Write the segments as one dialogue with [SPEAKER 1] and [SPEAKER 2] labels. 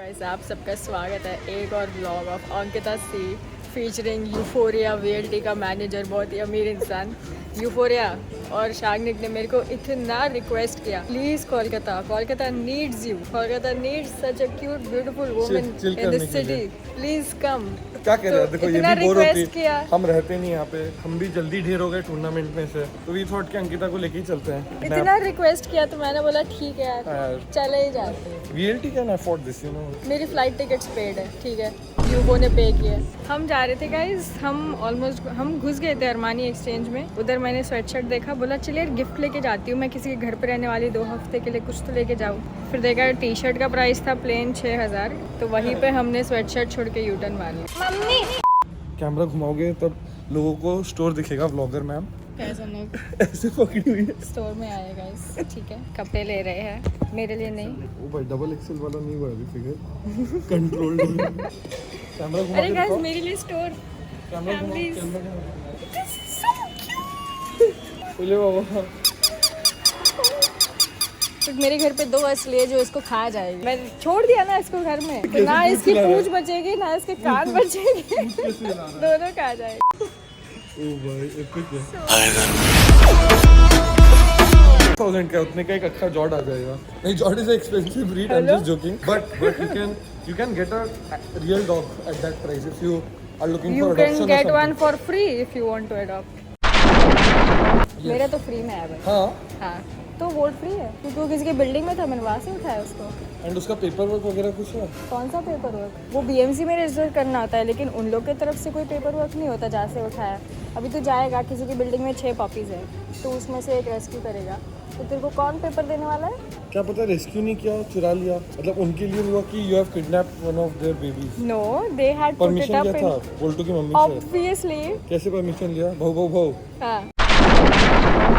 [SPEAKER 1] Guys आप सबका स्वागत है एक और blog of Ankita C featuring Euphoria VLT का मैनेजर, बहुत ही अमीर इंसान यूफोरिया। और शागनिक ने मेरे को इतना रिक्वेस्ट किया, please Kolkata needs you, Kolkata needs such a cute beautiful woman in this city, please come.
[SPEAKER 2] क्या कह रहे हैं, देखो ये भी बोर होती
[SPEAKER 1] किया।
[SPEAKER 2] हम रहते नहीं यहाँ पे, हम भी जल्दी ढेर हो गए टूर्नामेंट में से, तो वी थॉट के अंकिता को लेके ही चलते हैं।
[SPEAKER 1] इतना रिक्वेस्ट किया तो मैंने बोला ठीक है यार चले ही जाते हैं।
[SPEAKER 2] VLT can afford this, you know.
[SPEAKER 1] मेरी फ्लाइट टिकट्स पेड है, ठीक है, यूबो ने पे किया। हम जा रहे थे गाइस, हम घुस गए थे अरमानी एक्सचेंज में। उधर मैंने स्वेटशर्ट देखा, बोला चलिए गिफ्ट लेके जाती हूँ, मैं किसी के घर पे रहने वाली 2 हफ्ते के लिए, कुछ तो लेके जाऊँ। फिर देखा टी शर्ट का प्राइस था प्लेन 6000, तो वहीं पे हमने स्वेटशर्ट छोड़ के यूटर्न मार लिया। मम्मी
[SPEAKER 2] कैमरा घुमाओगे तब लोगों को स्टोर दिखेगा, व्लॉगर मैम
[SPEAKER 1] कैसा लोग
[SPEAKER 2] ऐसे पकड़ी हुई है।
[SPEAKER 1] स्टोर में आए गाइस, ठीक है, कपड़े ले रहे हैं मेरे लिए नहीं।
[SPEAKER 2] ओ भाई डबल एक्सेल वाला नहीं हुआ अभी फिगर कंट्रोल। कैमरा घुमा
[SPEAKER 1] अरे
[SPEAKER 2] के
[SPEAKER 1] गाइस
[SPEAKER 2] दिखाओ,
[SPEAKER 1] मेरे लिए स्टोर।
[SPEAKER 2] कैमरा घुमाओ,
[SPEAKER 1] please.
[SPEAKER 2] कैमरा घुमाओ। बोले बाबा
[SPEAKER 1] तो मेरे घर पे 2 असली है जो इसको खा जाएगी। मैं छोड़ दिया ना इसको घर में, तो ना इसकी पूंछ बचेगी ना इसके कान बचेगी, दोनों खा जाएगी।
[SPEAKER 2] ओ भाई एपिक है। 1000 का उतने का एक अच्छा जॉर्ड आ जाएगा। नहीं, जॉर्ड is expensive breed, I am just joking, but you can get a real dog at that price if you are looking
[SPEAKER 1] You
[SPEAKER 2] for
[SPEAKER 1] can
[SPEAKER 2] adoption
[SPEAKER 1] get
[SPEAKER 2] or
[SPEAKER 1] one
[SPEAKER 2] something.
[SPEAKER 1] for free if you want to adopt. मेरा तो free में है भाई।
[SPEAKER 2] हाँ,
[SPEAKER 1] हाँ तो vote free है क्योंकि वो किसी के बिल्डिंग में था, मैंने वहाँ से उठाया उसको।
[SPEAKER 2] एंड उसका पेपर वर्क वगैरह कुछ है?
[SPEAKER 1] कौन सा पेपर वर्क? वो बीएमसी में रजिस्टर करना होता है, लेकिन उन लोग की तरफ से कोई पेपर वर्क नहीं होता जहाँ से उठाया। अभी तो जाएगा, किसी की बिल्डिंग में 6 पपीज़ है, तो उसमें से एक रेस्क्यू करेगा, तो तेरे को कौन पेपर देने वाला है?
[SPEAKER 2] क्या पता रेस्क्यू नहीं किया, चुरा लिया, मतलब उनके लिए हुआ कि you have kidnapped one of their babies.
[SPEAKER 1] No, they had put it
[SPEAKER 2] permission
[SPEAKER 1] up
[SPEAKER 2] लिया था
[SPEAKER 1] इन,
[SPEAKER 2] बोल्टो की मम्मी से।
[SPEAKER 1] ऑब्वियसली।
[SPEAKER 2] कैसे परमिशन लिया? भाऊ
[SPEAKER 1] हाँ,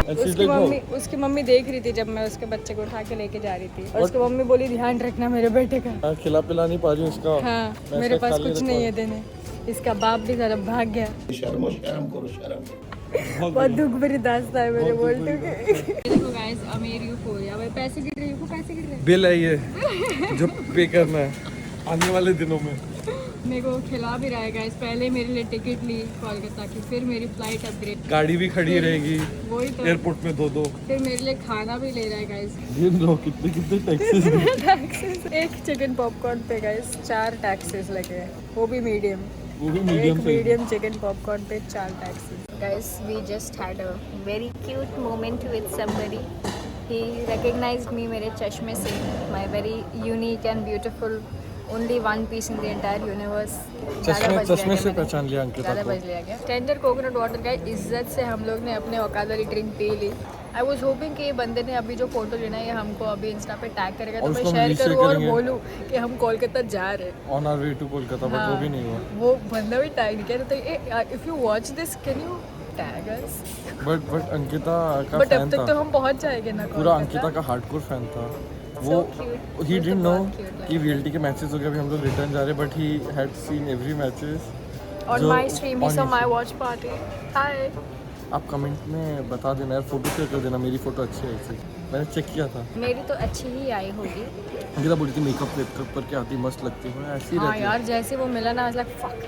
[SPEAKER 2] And she's like,
[SPEAKER 1] उसकी मम्मी देख रही थी जब मैं उसके बच्चे को उठा के लेके जा रही थी, और उसकी मम्मी बोली ध्यान रखना मेरे बेटे का।
[SPEAKER 2] मैं खिला पिला नहीं पा रही हूँ इसका।
[SPEAKER 1] हाँ,
[SPEAKER 2] मैं
[SPEAKER 1] मेरे
[SPEAKER 2] इसका
[SPEAKER 1] पास
[SPEAKER 2] खाली
[SPEAKER 1] कुछ
[SPEAKER 2] रखवा-
[SPEAKER 1] नहीं है देने। इसका बाप भी सारा भाग गया।
[SPEAKER 3] शर्म करो शर्म।
[SPEAKER 1] बहुत दुख भरी दास्तान है मेरे बोलते के। देखो गाइस, अमीर यूफोरिया भाई, पैसे गिर रहे हैं, पैसे गिर रहे हैं।
[SPEAKER 2] बिल है ये जो पे करना है आने वाले दिनों में।
[SPEAKER 1] मेरे को खिला भी रहा है गाइस, पहले मेरे लिए टिकट ली कोलकाता की, फिर मेरी फ्लाइट अपग्रेड,
[SPEAKER 2] गाड़ी भी खड़ी रहेगी
[SPEAKER 1] वही तो,
[SPEAKER 2] एयरपोर्ट में 2-2,
[SPEAKER 1] फिर मेरे लिए खाना भी ले रहा है गाइस।
[SPEAKER 2] गिन लो कितने टैक्सेस।
[SPEAKER 1] एक चिकन पॉपकॉर्न पे गाइस 4 टैक्सेस लगे हैं, वो भी मीडियम।
[SPEAKER 2] वो भी
[SPEAKER 1] एक
[SPEAKER 2] medium size.
[SPEAKER 1] Medium chicken popcorn पे 4 taxes. Guys we just had a very cute moment with somebody, he recognized me मेरे चश्मे से, my very unique and beautiful only one piece in the entire universe.
[SPEAKER 2] चश्मे से पहचान लिया अंकिता
[SPEAKER 1] ज़्यादा
[SPEAKER 2] को।
[SPEAKER 1] बज लिया गया। टेंडर कोकोनट वाटर का इज्जत से हम लोग ने अपने औकात वाली ड्रिंक पी ली। आई वॉज होपिंग कि ये बंदे ने अभी जो फोटो लेना है ये हमको अभी इंस्टा पे टैग करेगा, तो
[SPEAKER 2] और
[SPEAKER 1] मैं
[SPEAKER 2] उसको
[SPEAKER 1] शेयर
[SPEAKER 2] reshare
[SPEAKER 1] करूँ और
[SPEAKER 2] करेंगे।
[SPEAKER 1] बोलूँ कि हम कोलकाता जा रहे हैं।
[SPEAKER 2] On our way to Kolkata, but वो भी नहीं हुआ।
[SPEAKER 1] वो बंदा भी टैग नहीं किया, तो if you watch this can you tag us?
[SPEAKER 2] But Ankita का
[SPEAKER 1] बट
[SPEAKER 2] फैन
[SPEAKER 1] अब तक
[SPEAKER 2] था
[SPEAKER 1] तो हम पहुंच जाएंगे ना
[SPEAKER 2] पूरा।
[SPEAKER 1] कोलकाता।
[SPEAKER 2] अंकिता का हार्डकोर फैन था वो।
[SPEAKER 1] cute.
[SPEAKER 2] ही
[SPEAKER 1] वो तो
[SPEAKER 2] डिडंट नो
[SPEAKER 1] बहुत cute लगा।
[SPEAKER 2] कि वीएलटी के मैचेस हो गए, अभी हम लोग रिटर्न जा रहे हैं, but he had seen every matches
[SPEAKER 1] On my stream, he saw my watch party. Hi.
[SPEAKER 2] आप कमेंट में बता देना यार, फोटो शेयर कर देना, मेरी फोटो अच्छी है ऐसे। मैंने चेक किया था,
[SPEAKER 1] मेरी तो अच्छी ही आई होगी।
[SPEAKER 2] अंकिता बोली थी मेकअप वेकअप करके आती मस्त लगती है, ऐसी
[SPEAKER 1] हाँ
[SPEAKER 2] रहती है।
[SPEAKER 1] यार, जैसे वो मिला ना, I was like fuck,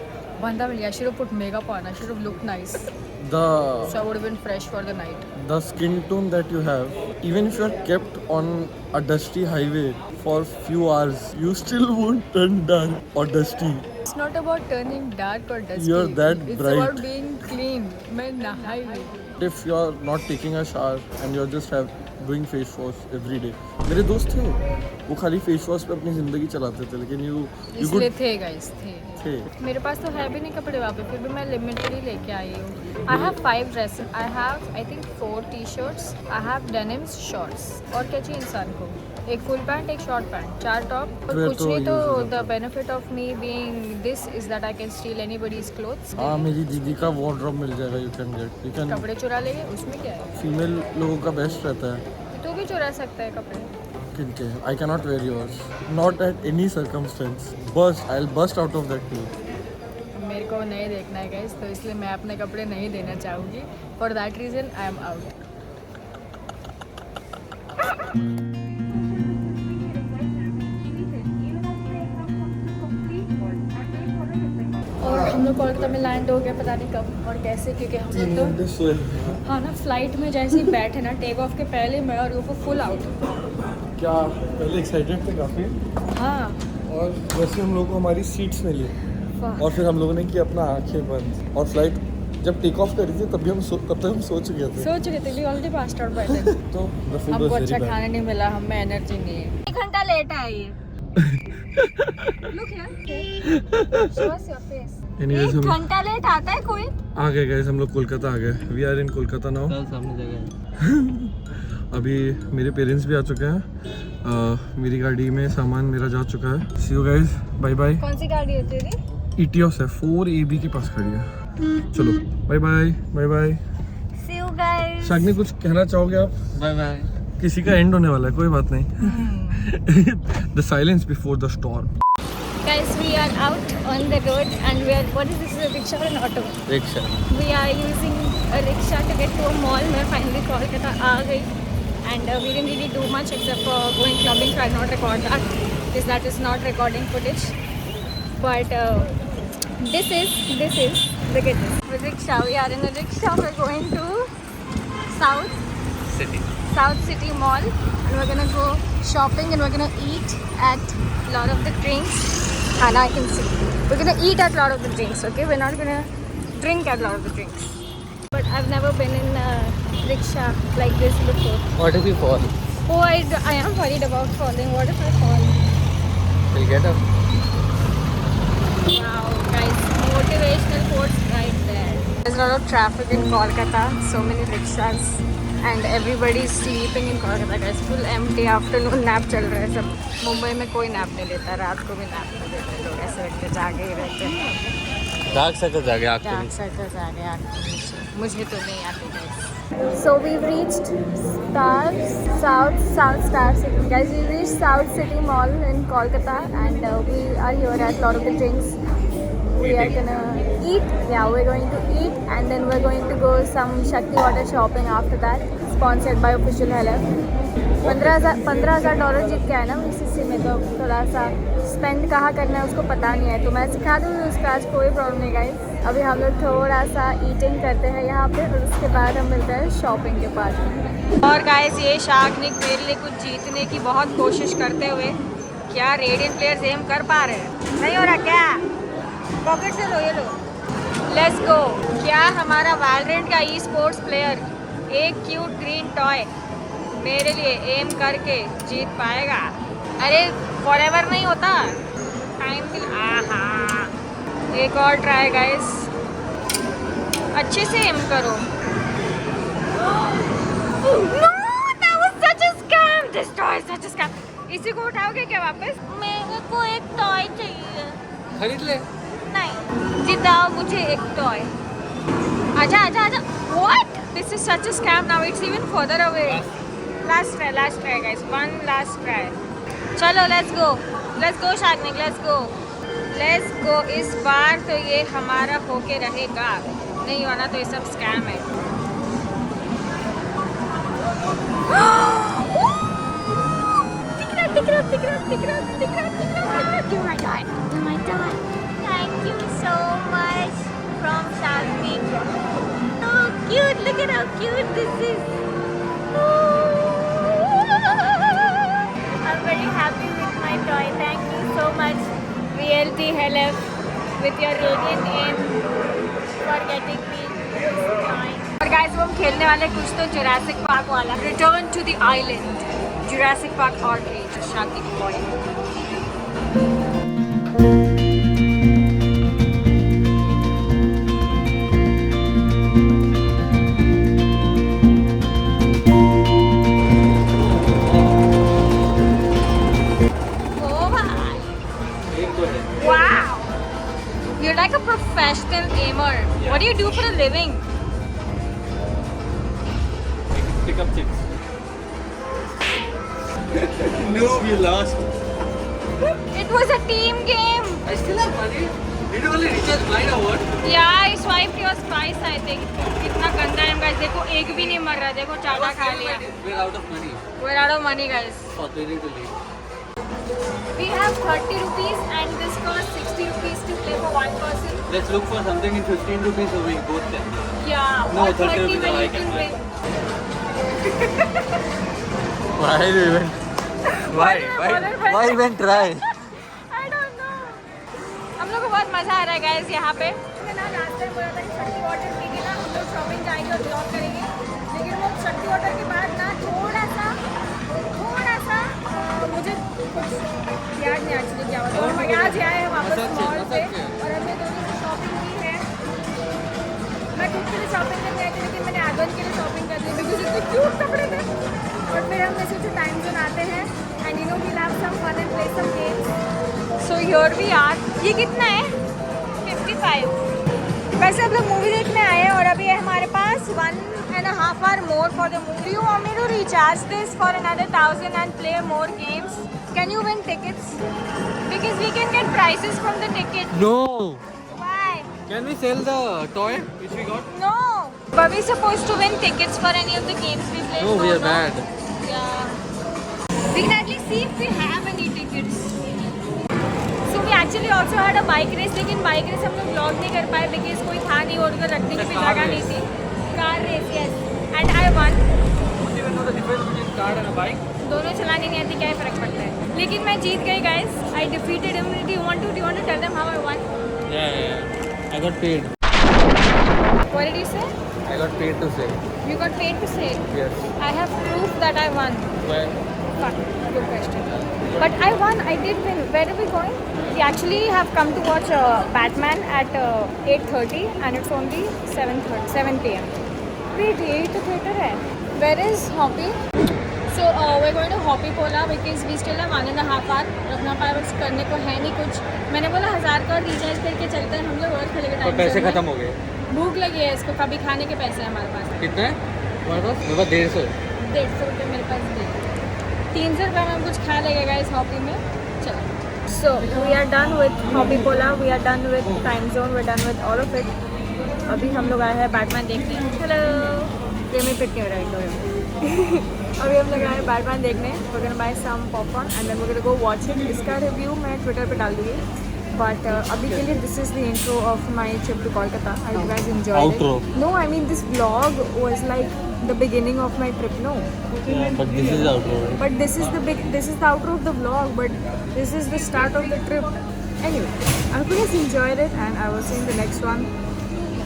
[SPEAKER 1] बंदा मिल गया, should have put makeup on, I should have looked nice,
[SPEAKER 2] The
[SPEAKER 1] so I would have been fresh for the night.
[SPEAKER 2] the skin tone that you have, even if you are kept on a dusty highway for few hours, you still won't turn dark or dusty.
[SPEAKER 1] It's not about turning dark or dusty.
[SPEAKER 2] You're that
[SPEAKER 1] It's
[SPEAKER 2] bright.
[SPEAKER 1] about being clean. मैं नहाई हूँ।
[SPEAKER 2] If you are not taking a shower and you're just doing face wash every day, मेरे दोस्त थे वो खाली face wash पे अपनी जिंदगी चलाते थे, लेकिन you
[SPEAKER 1] इसलिए थे गाइस, थे। मेरे पास तो है भी नहीं कपड़े वहाँ पे, फिर भी मैं लिमिटेड ही लेके आई हूँ। I have 5 dresses, I have I think 4 T shirts, I have denims shorts, और क्या चाहिए इंसान को? एक फुल पैंट, एक शॉर्ट पैंट, 4 टॉप, और
[SPEAKER 2] फिर
[SPEAKER 1] कुछ
[SPEAKER 2] तो
[SPEAKER 1] नहीं। तो
[SPEAKER 2] use
[SPEAKER 1] the benefit of me being this is that I can steel anybody's clothes.
[SPEAKER 2] हाँ, मेरी दीदी का वार्डरोब मिल जाएगा, you can
[SPEAKER 1] कपड़े चुरा लेंगे, उसमें क्या है?
[SPEAKER 2] फीमेल लोगों का बेस्ट रहता है।
[SPEAKER 1] तू भी चुरा सकता है कपड़े।
[SPEAKER 2] किनके? I cannot wear yours, not at any circumstance. I'll bust out of that too.
[SPEAKER 1] मेरे को नहीं देखना है गाइस, तो इसलिए मैं अपने कपड़े नहीं देना चाहूँगी। For that reason I am out. हम लोग कोलकाता में लैंड हो गया, पता नहीं कब और कैसे, क्योंकि हम
[SPEAKER 2] 3
[SPEAKER 1] लोग
[SPEAKER 2] घंटे सोए।
[SPEAKER 1] तो हाँ ना फ्लाइट में जैसे ही बैठे ना टेक ऑफ के पहले मैं और वो फुल आउट।
[SPEAKER 2] क्या पहले एक्साइटेड थे काफ़ी,
[SPEAKER 1] हाँ
[SPEAKER 2] और वैसे हम लोग को हमारी सीट्स मिली
[SPEAKER 1] वाह।
[SPEAKER 2] और फिर हम लोगों ने किया अपना आंखें बंद, और फ्लाइट जब टेक ऑफ करी थी तब तक हम सो चुके थे।
[SPEAKER 1] सोच रहे थे भी already passed out by then.
[SPEAKER 2] तो the food was
[SPEAKER 1] हमको
[SPEAKER 2] very
[SPEAKER 1] अच्छा
[SPEAKER 2] bad.
[SPEAKER 1] खाना नहीं मिला, हमें एनर्जी नहीं है। 1 घंटा लेट है ये। Look here. Show us your face.
[SPEAKER 2] Anyways,
[SPEAKER 1] 1 घंटा लेट आता है कोई?
[SPEAKER 2] आ गए गाइस, हम लोग कोलकाता आ गए। We are in Kolkata now.
[SPEAKER 4] सामने जगह है।
[SPEAKER 2] अभी मेरे पेरेंट्स भी आ चुके हैं। मेरी गाड़ी में सामान मेरा जा चुका है। सी यू गाइस, बाय बाय।
[SPEAKER 1] कौन सी गाड़ी है तेरी?
[SPEAKER 2] ETOS है, 4AB के पास खड़ी है। चलो bye bye bye bye.
[SPEAKER 1] See you guys.
[SPEAKER 2] Shagni, कुछ कहना चाहोगे आप?
[SPEAKER 4] Bye bye.
[SPEAKER 2] किसी का एंड होने वाला है, कोई बात नहीं। The silence before the storm.
[SPEAKER 1] Guys, we are out on the road and we are. What is this? Is a rickshaw or an auto?
[SPEAKER 4] Rickshaw.
[SPEAKER 1] We are using a rickshaw to get to a mall. मैं finally Kolkata आ गई and we didn't really do much except for going clubbing. So I'll not record that because that is not recording footage. But this is look at this. The rickshaw. We are in a rickshaw. We're going to South City Mall and we're gonna go shopping and we're gonna eat at lot of the drinks. Hana, I can see. We're gonna eat at lot of the drinks, okay? We're not gonna drink at lot of the drinks. But I've never been in a rickshaw like this before.
[SPEAKER 4] What if you fall?
[SPEAKER 1] Oh, I am worried about falling. What if I fall?
[SPEAKER 4] We'll get up.
[SPEAKER 1] Wow, guys, motivational quotes right there. There's a lot of traffic in Kolkata, so many rickshaws, and everybody is sleeping in Kolkata. Guys, full empty afternoon nap चल रहा है सब। मुंबई में कोई nap नहीं लेता, रात को भी नैप नहीं लेते, लोग ऐसे बैठ के जागे ही रहते हैं।
[SPEAKER 4] डार्क सर्कल जाके आँख
[SPEAKER 1] डार्क सर्कल्स आ गए आँख के नीचे, मुझे तो नहीं आते guys. So we've reached South Star City. Guys, we reached South City Mall in Kolkata and we are here at lot of the drinks. We are gonna eat. Yeah, we're going to eat and then we're going to go some Shakti Water shopping after that. Sponsored by Official Hello. $15,000 जीत के आए ना VCC में, तो थोड़ा सा spend कहाँ करना है उसको पता नहीं है, तो मैं सिखा दूँगी उसका, आज कोई प्रॉब्लम नहीं गाइस। अभी हम लोग थोड़ा सा ईटिंग करते हैं यहाँ पे और उसके बाद हम मिलते हैं शॉपिंग के पास में। और गाइस ये शागनिक मेरे लिए कुछ जीतने की बहुत कोशिश करते हुए, क्या रेडियंट प्लेयर्स एम कर पा रहे हैं? नहीं हो रहा क्या? पॉकेट से लो, ये लो। Let's go. क्या हमारा वैलोरेंट का ई स्पोर्ट्स प्लेयर एक क्यूट ग्रीन टॉय मेरे लिए एम करके जीत पाएगा? अरे फॉरएवर नहीं होता, टाइम भी। आहा, एक और ट्राई गाइस, अच्छे से एम करो। No, that was such a scam. This toy is such a scam. इसी को उठाओगे क्या वापस? मेरे को एक टॉय चाहिए।
[SPEAKER 4] खरीद ले।
[SPEAKER 1] नहीं, जिताओ मुझे एक टॉय। आजा आजा आजा। What? This is such a scam now. It's even further away. Last try guys. One last try. चलो let's go शागनिक, let's go। इस बार तो ये हमारा होके रहेगा, नहीं वाला तो ये सब स्कैम है। Give my toy। Thank you so much from Shagnik। Oh cute, look at how cute this is। I'm very happy with my toy, thank you so much VLT Hello with your radiant aim for getting me this toy। और guys वो हम खेलने वाले कुछ तो Jurassic park वाला, Return to the Island, Jurassic Park Arcade, Shagnik boy। Wow! You're like a professional gamer.
[SPEAKER 4] Yeah.
[SPEAKER 1] What do you do for a living?
[SPEAKER 4] Pick up chips. No, we lost.
[SPEAKER 1] It was a team game.
[SPEAKER 4] I still have money. Did you only recharge mine or what?
[SPEAKER 1] Yeah, I swiped your spice, I think. कितना गंदा है guys, देखो एक भी नहीं मर रहा, देखो चाटा खा लिया।
[SPEAKER 4] We're out of money.
[SPEAKER 1] We're out of money guys.
[SPEAKER 4] Fuck, we need to leave.
[SPEAKER 1] We have 30 rupees and this costs 60 rupees to play for one person.
[SPEAKER 4] Let's look for something in 15 rupees so we both can.
[SPEAKER 1] Yeah,
[SPEAKER 4] No,
[SPEAKER 1] or
[SPEAKER 4] 30
[SPEAKER 1] 30
[SPEAKER 4] rupees,
[SPEAKER 1] when
[SPEAKER 4] I
[SPEAKER 1] you
[SPEAKER 4] can
[SPEAKER 1] can
[SPEAKER 4] play.
[SPEAKER 1] win.
[SPEAKER 4] Why even? Why?
[SPEAKER 1] Why
[SPEAKER 4] even try?
[SPEAKER 1] I don't know. हम लोग को बहुत मजा आ रहा है guys यहाँ पे। मैंने ना लास्ट टाइम बोला था कि शक्ति वाटर पी के ना हम लोग शॉपिंग जाएंगे और ब्लॉग करेंगे, लेकिन वो शक्ति वाटर के बाद ना थोड़ा सा मुझे कुछ याद नहीं एक्चुअली क्या हुआ। तो हम आज आए हैं वापस मॉल से और हमने दोनों से शॉपिंग की है। मैं खुद के लिए शॉपिंग करने आई थी, लेकिन मैंने आदन के लिए शॉपिंग कर ली बिकॉज इतने क्यूट कपड़े थे। और फिर हमने सोचा टाइम जोन आते हैं and you know we'll have some fun and play some games. So here we are. ये कितना है? 55। वैसे हम लोग मूवी देखने आए हैं और अभी है हमारे पास 1.5 hour more for the movie. You want me to recharge this for another 1,000 and play more games? Can you win tickets? Because we can get prices from the ticket.
[SPEAKER 4] No.
[SPEAKER 1] Why?
[SPEAKER 4] Can we sell the toy which we got?
[SPEAKER 1] No. But we're supposed to win tickets for any of the games we play.
[SPEAKER 4] No, we are bad.
[SPEAKER 1] Yeah. We can at least see if we have any tickets. So we actually also had a bike race, लेकिन bike race हम लोग vlog नहीं कर पाए because कोई था नहीं और उधर रखने की भी जगह नहीं थी। Car race, yes. And I won.
[SPEAKER 4] Don't even know the difference between car and a bike.
[SPEAKER 1] दोनों चलानी नहीं आती, क्या ही फर्क पड़ता है। लेकिन मैं जीत गई guys. I defeated him. Do you want to tell them how I won?
[SPEAKER 4] Yeah. I got paid.
[SPEAKER 1] What did you say?
[SPEAKER 4] I got paid to say.
[SPEAKER 1] You got paid to say it.
[SPEAKER 4] Yes.
[SPEAKER 1] I have proof that I won.
[SPEAKER 4] Where?
[SPEAKER 1] Fuck, good question. But I won, I did win. Where are we going? We actually have come to watch Batman at 8:30 and it's only 7 p.m. Wait, यही तो theater है. Where is Hoppy? So we're going to Hoppy Pola because we still have 1.5 hour. अपना पास करने को है नहीं कुछ. मैंने बोला 1000 का रिचार्ज करके चलते हैं हम लोग और खेलेंगे
[SPEAKER 4] और
[SPEAKER 1] टाइम।
[SPEAKER 4] पैसे खत्म हो गए।
[SPEAKER 1] भूख लगी है इसको, कभी खाने के पैसे हैं हमारे पास।
[SPEAKER 4] कितना है हमारे पास? मेरे पास 150।
[SPEAKER 1] 150 रुपये मेरे पास दे। 300 रुपये में हम कुछ खा लेंगे गाइस हॉपी में। चलो। So we are done with Hobby Pola, we are done with Time Zone, we are done with all of it. अभी हम लोग आए हैं बैटमैन देखने। हेलो, ये मैं पिक क्यों रहा है? अभी हम लोग आए हैं बैटमैन देखने। We're gonna buy some popcorn and then we're gonna go watch it. इसका रिव्यू मैं ट्विटर पे डाल दूँगी। But अभी के लिए this is the intro of my trip to Kolkata. I hope you guys enjoyed
[SPEAKER 4] Outro.
[SPEAKER 1] it. No, I mean this vlog was like the beginning of my trip. No.
[SPEAKER 4] Yeah, but this is outro. Right?
[SPEAKER 1] But this is the outro of the vlog, but this is the start of the trip. Anyway, I hope you guys enjoyed it and I will see you in the next one.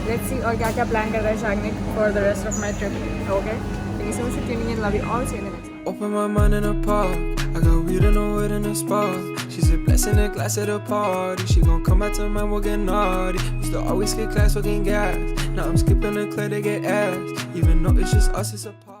[SPEAKER 1] Let's see और क्या plan कर रहा है Shagnik for the rest of my trip. Okay? Thank you so much for tuning in. Love you all. See you in the next one.
[SPEAKER 5] Open my mind in a park. I got weed in the wood in a spark. She's a blessing, a glass at a party. She gon' come out to mine, we'll get naughty. Used to always get class, we'll get gas. Now I'm skipping the club to get ass. Even though it's just us, it's a party.